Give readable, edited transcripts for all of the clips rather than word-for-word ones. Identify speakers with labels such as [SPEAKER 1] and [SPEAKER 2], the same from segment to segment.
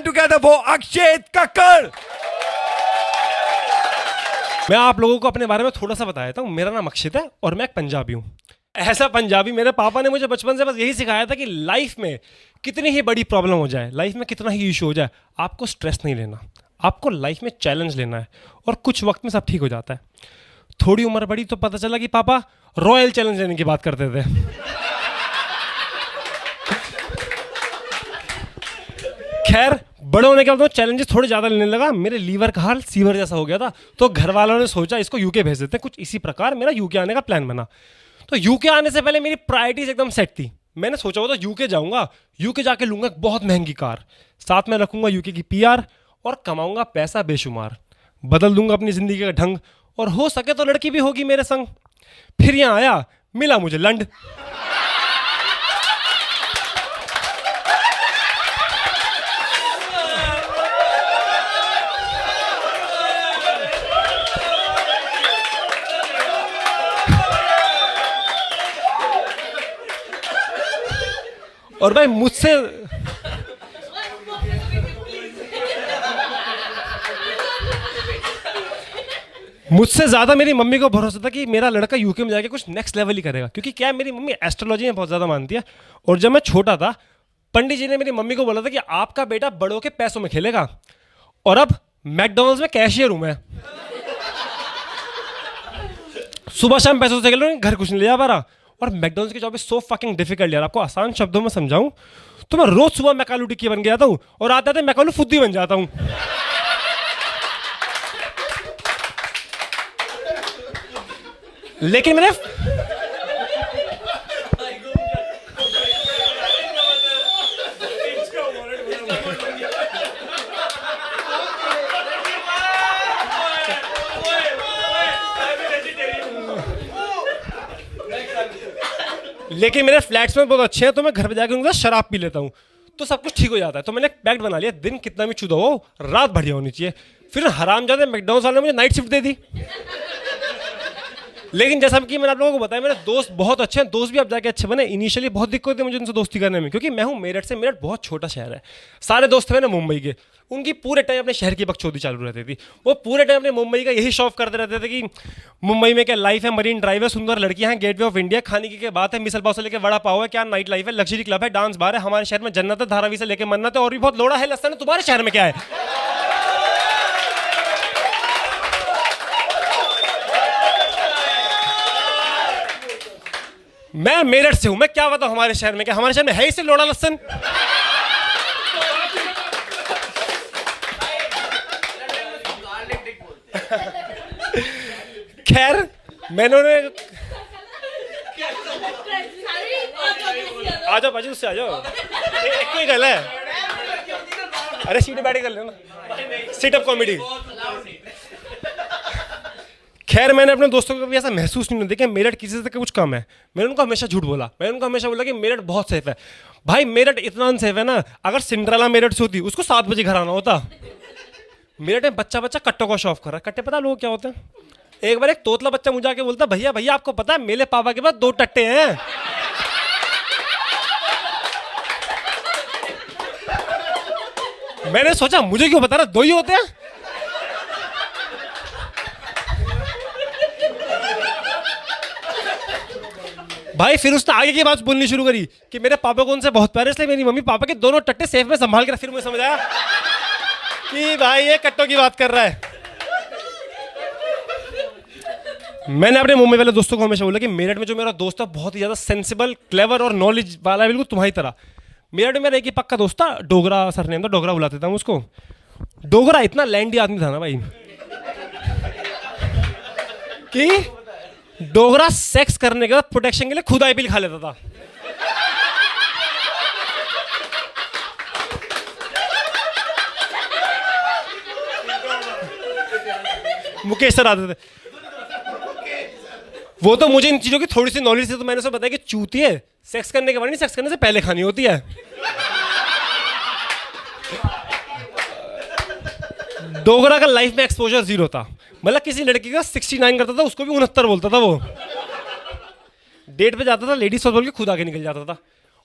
[SPEAKER 1] hand together for Akshay Kakkar.
[SPEAKER 2] मैं आप लोगों को अपने बारे में थोड़ा सा बता देता हूँ। मेरा नाम अक्षित है और मैं एक पंजाबी हूँ। ऐसा पंजाबी, मेरे पापा ने मुझे बचपन से बस यही सिखाया था कि लाइफ में कितनी ही बड़ी प्रॉब्लम हो जाए, लाइफ में कितना ही इशू हो जाए, आपको स्ट्रेस नहीं लेना, आपको लाइफ में चैलेंज लेना है और कुछ वक्त में सब ठीक हो जाता है। थोड़ी उम्र बढ़ी तो पता चला कि पापा रॉयल चैलेंज लेने की बात करते थे। खैर, बड़े होने के बाद चैलेंजेस थोड़े ज़्यादा लेने लगा। मेरे लीवर का हाल सीवर जैसा हो गया था, तो घर वालों ने सोचा इसको यूके भेज देते हैं। कुछ इसी प्रकार मेरा यूके आने का प्लान बना। तो यूके आने से पहले मेरी प्रायोरिटीज एकदम सेट थी। मैंने सोचा हुआ था यूके जाऊंगा, यूके जाके लूंगा एक बहुत महंगी कार, साथ में रखूंगा यूके की पीआर और कमाऊंगा पैसा बेशुमार, बदल दूंगा अपनी जिंदगी का ढंग और हो सके तो लड़की भी होगी मेरे संग। फिर यहाँ आया, मिला मुझे लंड। और भाई मुझसे ज़्यादा मेरी मम्मी को भरोसा था कि मेरा लड़का यूके में जाके कुछ नेक्स्ट लेवल ही करेगा, क्योंकि क्या है, मेरी मम्मी एस्ट्रोलॉजी में बहुत ज़्यादा मानती है। और जब मैं छोटा था, पंडित जी ने मेरी मम्मी को बोला था कि आपका बेटा बड़ों के पैसों में खेलेगा। और अब मैकडॉनल्ड्स में कैशियर हूँ मैं। सुबह शाम पैसों से खेल रहा हूँ, घर कुछ नहीं ले जा पा रहा। और मैकडॉनल्ड्स की job is so fucking difficult यार। आपको आसान शब्दों में समझाऊं तो मैं रोज सुबह मैकालू टिक्की बन के जाता हूं और आते आते मैकालू फुद्दी बन जाता हूं। लेकिन मैंने मेरे फ्लैट्स में बहुत अच्छे हैं, तो मैं घर पे जाके उनका शराब पी लेता हूँ, तो सब कुछ ठीक हो जाता है। तो मैंने एक पैक्ट बना लिया, दिन कितना भी चुदा हो, रात बढ़िया होनी चाहिए। फिर हरामजादे मैकडॉनल्ड्स वाले ने मुझे नाइट शिफ्ट दे दी। लेकिन जैसा कि मैंने आप लोगों को बताया, मेरे दोस्त बहुत अच्छे हैं, दोस्त भी अब जाके अच्छे बने। इनिशियली बहुत दिक्कत थी मुझे उनसे दोस्ती करने में, क्योंकि मैं हूँ मेरठ से। मेरठ बहुत छोटा शहर है, सारे दोस्त थे मेरे मुंबई के। उनकी पूरे टाइम अपने शहर की बकचोदी चालू रहती थी। वो पूरे टाइम अपने मुंबई का यही शौक करते रहते थे कि मुंबई में क्या लाइफ है, मरीन ड्राइव है, सुंदर लड़कियां हैं, गेटवे ऑफ इंडिया, खाने की क्या बात है, मिसल पाव से लेकर वड़ा पाव है, क्या नाइट लाइफ है, लग्जरी क्लब है, डांस बार है, हमारे शहर में जन्नत है, धारावी से लेकर मन्नत है, और भी बहुत लोड़ा है लस्सन है। तुम्हारे शहर में क्या है? मैं मेरठ से हूं, मैं क्या बताऊं हमारे शहर में क्या? हमारे शहर में है इसे लोड़ा लस्सन। खैर, मैंने आ जाओ बाजू से, आ जाओ, एक ही गल है। अरे सीट बैठ कर लो ना, सिट अप कॉमेडी। खैर, मैंने अपने दोस्तों को भी ऐसा महसूस नहीं होता कि मेरठ किसी से कुछ कम है। मैंने उनको हमेशा झूठ बोला। मैंने उनको हमेशा बोला कि मेरठ बहुत सेफ है। भाई, मेरठ इतना अनसेफ है ना, अगर सिंड्रेला मेरठ से होती उसको 7 बजे घर आना होता। मेरठ में बच्चा कट्टों का शौक कर रहा है। कट्टे पता लोग क्या होते हैं? एक बार एक तोतला बच्चा मुझे आके बोलता, भैया भैया आपको पता है मेरे पापा के पास 2 टट्टे हैं। मैंने सोचा मुझे क्यों बता रहा, 2 ही होते हैं। भाई फिर उसने आगे की बात बोलनी शुरू करी कि मेरे पापा को उनसे बहुत प्यार है, इसलिए मेरी मम्मी पापा के दोनों टट्टे सेफ में संभाल कर। फिर मुझे समझ आया कि भाई ये कट्टों की बात कर रहा है। मैंने अपने मुंबई वाले दोस्तों को हमेशा बोला कि मेरठ में जो मेरा दोस्त है बहुत ही ज्यादा सेंसिबल, क्लेवर और नॉलेज वाला है, बिल्कुल तुम्हारी तरह। मेरठ में मेरा एक ही पक्का दोस्त था, डोगरा सरनेम था, डोगरा बुलाते थे हम उसको। डोगरा इतना लैंडी आदमी था ना भाई कि डोगरा सेक्स करने के बाद प्रोटेक्शन के लिए खुद आईपीएल खा लेता था। मुकेश सर आते थे, वो तो मुझे इन चीजों की थोड़ी सी नॉलेज थी, तो मैंने उसे बताया कि चूती है, सेक्स करने के बाद नहीं, सेक्स करने से पहले खानी होती है। डोगरा का लाइफ में एक्सपोजर 0 था। मतलब किसी लड़की का 69 करता था, उसको भी 69 बोलता था। वो डेट पे जाता था, लेडीज फर्स्ट बोल के खुद आगे निकल जाता था।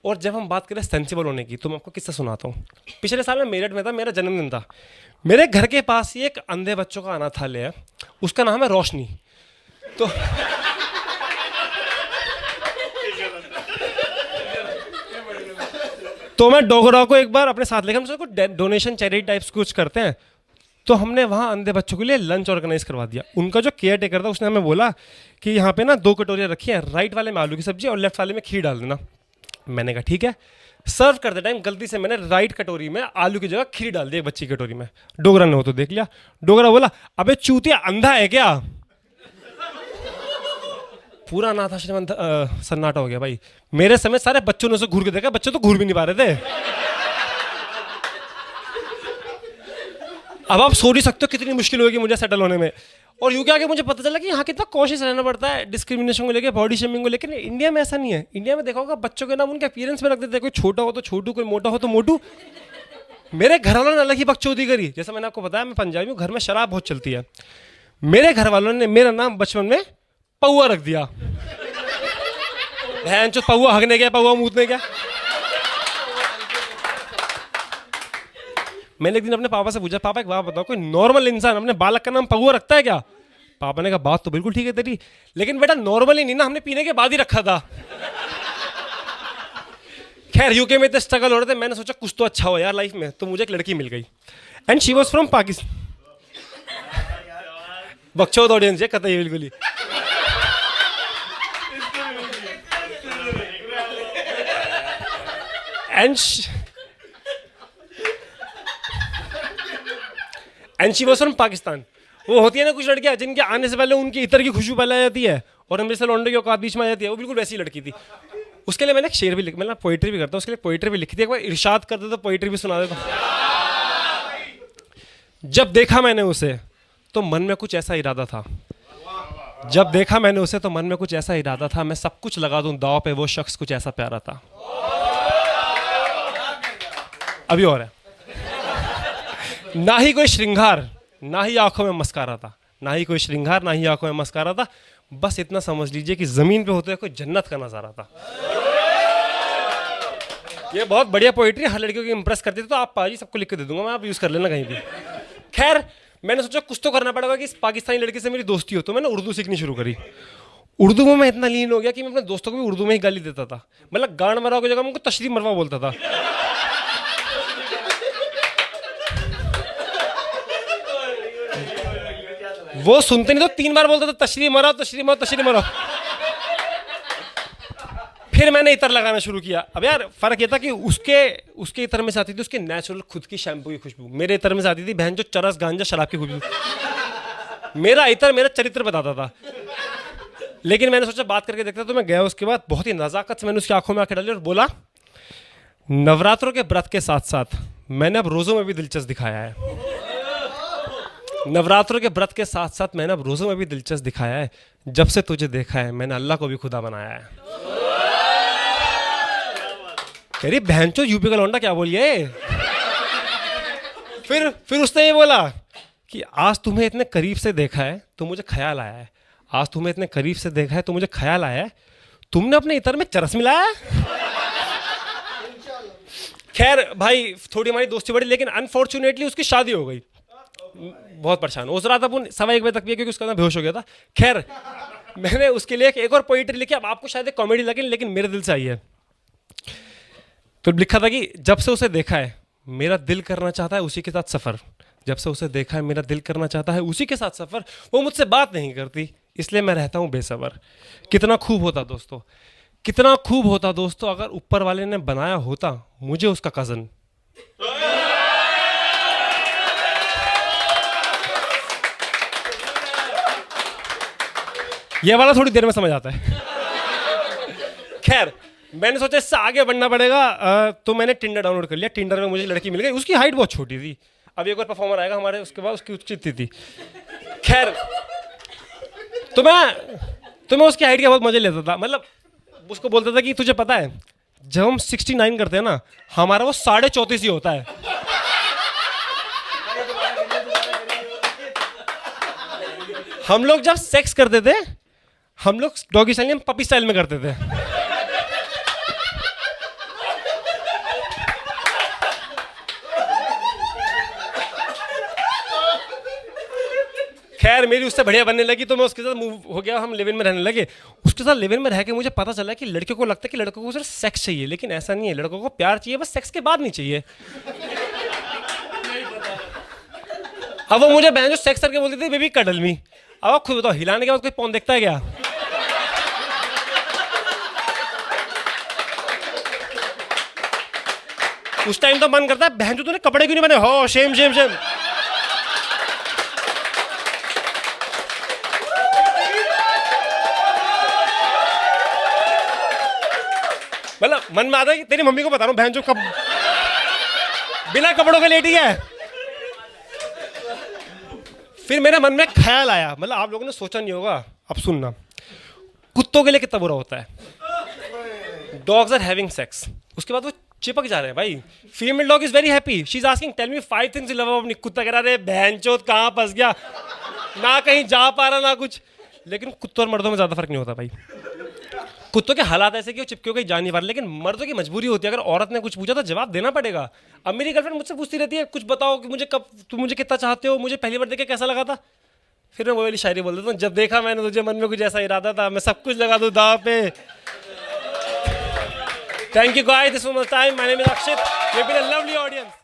[SPEAKER 2] और जब हम बात करें सेंसिबल होने की, तो मैं आपको किस्सा सुनाता हूँ। पिछले साल मैं मेरठ में था, मेरा जन्मदिन था। मेरे घर के पास ही एक अंधे बच्चों का अनाथालय है, उसका नाम है रोशनी। तो मैं डोगरा को एक बार अपने साथ लेकर, हम सबको डोनेशन चैरिटी टाइप्स कुछ करते हैं, तो हमने वहाँ अंधे बच्चों के लिए लंच ऑर्गेनाइज करवा दिया। उनका जो केयर टेकर था उसने हमें बोला कि यहाँ पे ना 2 कटोरियाँ रखी हैं, राइट वाले में आलू की सब्जी और लेफ्ट वाले में खीर डाल देना। मैंने कहा ठीक है। सर्व करते टाइम गलती से मैंने राइट कटोरी में आलू की जगह खीर डाल दी एक बच्ची की कटोरी में। डोगरा ने वो तो देख लिया। डोगरा बोला, अबे चूतिया अंधा है क्या? पूरा अनाथाश्रम सन्नाटा हो गया भाई। मेरे समय सारे बच्चों ने उसे घूर के देखा, बच्चे तो घूर भी नहीं पा रहे थे। अब आप सोच नहीं सकते हो कितनी मुश्किल होगी मुझे सेटल होने में। और यूके आके मुझे पता चला कि यहाँ कितना कॉशियस रहना पड़ता है डिस्क्रिमिनेशन को लेकर, बॉडी शेमिंग को लेकर। इंडिया में ऐसा नहीं है। इंडिया में देखा होगा बच्चों के नाम उनके अपीयरेंस में रख देते हैं, कोई छोटा हो तो छोटू, कोई मोटा हो तो मोटू। मेरे घर वालों ने अलग ही बकचोदी करी। जैसा मैंने आपको बताया, मैं पंजाबी हूँ, घर में शराब बहुत चलती है। मेरे घर वालों ने मेरा नाम बचपन में पौआ रख दिया। पौआ हगने गया, पौआ मूतने गया। मैंने एक दिन अपने पापा से पूछा, पापा एक बात बताओ, कोई नॉर्मल इंसान अपने बालक का नाम पौआ रखता है क्या? पापा ने कहा बात तो बिल्कुल ठीक है तेरी, लेकिन बेटा नॉर्मल ही नहीं ना, हमने पीने के बाद ही रखा था। खैर यूके में इतने स्ट्रगल हो रहे थे, मैंने सोचा कुछ तो अच्छा हो यार लाइफ में, तो मुझे एक लड़की मिल गई and she was from Pakistan. बकचोद ऑडियंस है कतई बिल्कुल ही। And she was from Pakistan. वो होती है ना कुछ लड़कियां जिनके आने से पहले उनकी इतर की खुशबू फैलाई जाती है और हम जैसे लौंडे की औकात बीच में आ जाती है, वो बिल्कुल वैसी लड़की थी। उसके लिए मैंने एक शेर भी लिखा, मैं पोइट्री भी करता हूँ, उसके लिए पोइट्री भी लिखी थी। एक बार इरशाद कर दे तो पोइट्री भी सुना देता। जब देखा मैंने उसे तो मन में कुछ ऐसा इरादा था, जब देखा मैंने उसे तो मन में कुछ ऐसा इरादा था, मैं सब कुछ लगा दूं दांव पे, वो शख्स कुछ ऐसा प्यारा था। अभी और है। ना ही कोई श्रृंगार, ना ही आंखों में मस्कारा था, ना ही कोई श्रृंगार, ना ही आंखों में मस्कारा था, बस इतना समझ लीजिए कि जमीन पे होते हुए कोई जन्नत का नजारा था। ये बहुत बढ़िया पोइट्री, हर लड़कियों को इंप्रेस करती थी। तो आप पाजी सबको लिख के दे दूंगा मैं, आप यूज कर लेना कहीं भी। खैर मैंने सोचा कुछ तो करना पड़ेगा कि इस पाकिस्तानी लड़की से मेरी दोस्ती हो, तो मैंने उर्दू सीखनी शुरू करी। उर्दू में मैं इतना लीन हो गया कि मैं अपने दोस्तों को भी उर्दू में ही गाली देता था। मतलब गांड मराव की जगह मैं उनको तशरीफ मरवा बोलता था। वो सुनते नहीं तो 3 बार बोलता था तशरीफ मराओ, तशरीफ मराओ, तशरीफ मराओ। फिर मैंने इतर लगाना शुरू किया। अब यार फर्क ये था कि उसके इतर में से आती थी उसके नेचुरल खुद की शैम्पू की खुशबू, मेरे इतर में से आती थी बहन जो चरस गांजा शराब की खुशबू। मेरा इतर मेरा चरित्र बताता था। लेकिन मैंने सोचा बात करके देखता, तो मैं गया उसके बाद बहुत ही नजाकत से मैंने उसकी आंखों में आंखें डाली और बोला, नवरात्रों के व्रत के साथ साथ मैंने अब रोजों में भी दिलचस्प दिखाया है। नवरात्रों के व्रत के साथ साथ मैंने अब रोजों में भी दिलचस्प दिखाया है। जब से तुझे देखा है मैंने अल्लाह को भी खुदा बनाया है। कह रही बहनचो यूपी का लौंडा क्या बोलिए। फिर उसने ये बोला कि आज तुम्हें इतने करीब से देखा है तो मुझे ख्याल आया है, आज तुम्हें इतने करीब से देखा है तो मुझे ख्याल आया है, तुमने अपने इतर में चरस मिलाया है। खैर भाई थोड़ी हमारी दोस्ती बढ़ी, लेकिन अनफॉर्चुनेटली उसकी शादी हो गई। बहुत परेशान उस रात अपन 1:15 बजे तक पिया क्योंकि उसका बेहोश हो गया था। खैर मैंने उसके लिए एक और पोइट्री लिखी। अब आपको शायद एक कॉमेडी लगे लेकिन मेरे दिल से आई है। तो लिखा था कि जब से उसे देखा है मेरा दिल करना चाहता है उसी के साथ सफर, जब से उसे देखा है मेरा दिल करना चाहता है उसी के साथ सफर, वो मुझसे बात नहीं करती इसलिए मैं रहता हूँ बेसबर। कितना खूब होता दोस्तों, कितना खूब होता दोस्तों अगर ऊपर वाले ने बनाया होता मुझे उसका कजन। ये वाला थोड़ी देर में समझ आता है। खैर मैंने सोचा इससे आगे बढ़ना पड़ेगा, तो मैंने टिंडर डाउनलोड कर लिया। टिंडर में मुझे लड़की मिल गई, उसकी हाइट बहुत छोटी थी। अब एक और परफॉर्मर आएगा हमारे, उसके बाद उसकी उच्चती थी। खैर तो मैं उसकी हाइट के बहुत मजे लेता था। मतलब उसको बोलता था कि तुझे पता है जब हम 69 करते हैं ना हमारा वो 34.5 ही होता है। हम लोग जब सेक्स करते थे हम लोग डॉगी स्टाइल में पपी स्टाइल में करते थे। खैर मेरी उससे बढ़िया बनने लगी तो मैं उसके साथ मूव हो गया, हम लिव इन में रहने लगे। उसके साथ लिव इन में रह के मुझे पता चला कि लड़कियों को लगता है कि लड़कों को सिर्फ सेक्स चाहिए, लेकिन ऐसा नहीं है। लड़कों को प्यार चाहिए, बस सेक्स के बाद नहीं चाहिए। अब वो मुझे बहन जो सेक्स करके बोलती थी बेबी कडल मी। अब आप खुद बताओ, हिलाने के बाद कोई पौन देखता है क्या? उस टाइम तो मन करता है बहन जो तूने कपड़े क्यों नहीं बने, हो शेम शेम शेम। मतलब मन में आता है कि तेरी मम्मी को बता रहा हूँ बहन जो कब बिना कपड़ों के लेटी है। फिर मेरे मन में ख्याल आया, मतलब आप लोगों ने सोचा नहीं होगा, अब सुनना, कुत्तों के लिए कितना बुरा होता है। डॉग्स आर हैविंग सेक्स, उसके बाद वो चिपक जा रहे हैं भाई। Female dog is very happy, she is asking tell me 5 things you love about me. कुत्ता कह रहा है बहनचोद कहाँ फंस गया, ना कहीं जा पा रहा ना कुछ। लेकिन कुत्तों और मर्दों में ज्यादा फर्क नहीं होता भाई। कुत्तों के हालात ऐसे कि वो चिपके कहीं जा नहीं पा रहे, लेकिन मर्दों की मजबूरी होती है, अगर औरत ने कुछ पूछा तो जवाब देना पड़ेगा। अब मेरी गर्लफ्रेंड मुझसे पूछती रहती है कुछ बताओ कि मुझे कब, तुम मुझे कितना चाहते हो, मुझे पहली बार देखे कैसा लगा था। फिर मैं वो वाली शायरी बोल देता हूँ, जब देखा मैंने तुझे मन में कुछ ऐसा इरादा था, मैं सब कुछ लगा दूँ दाव पे। Thank you guys, this was my time, my name is Akshit, you have been a lovely audience.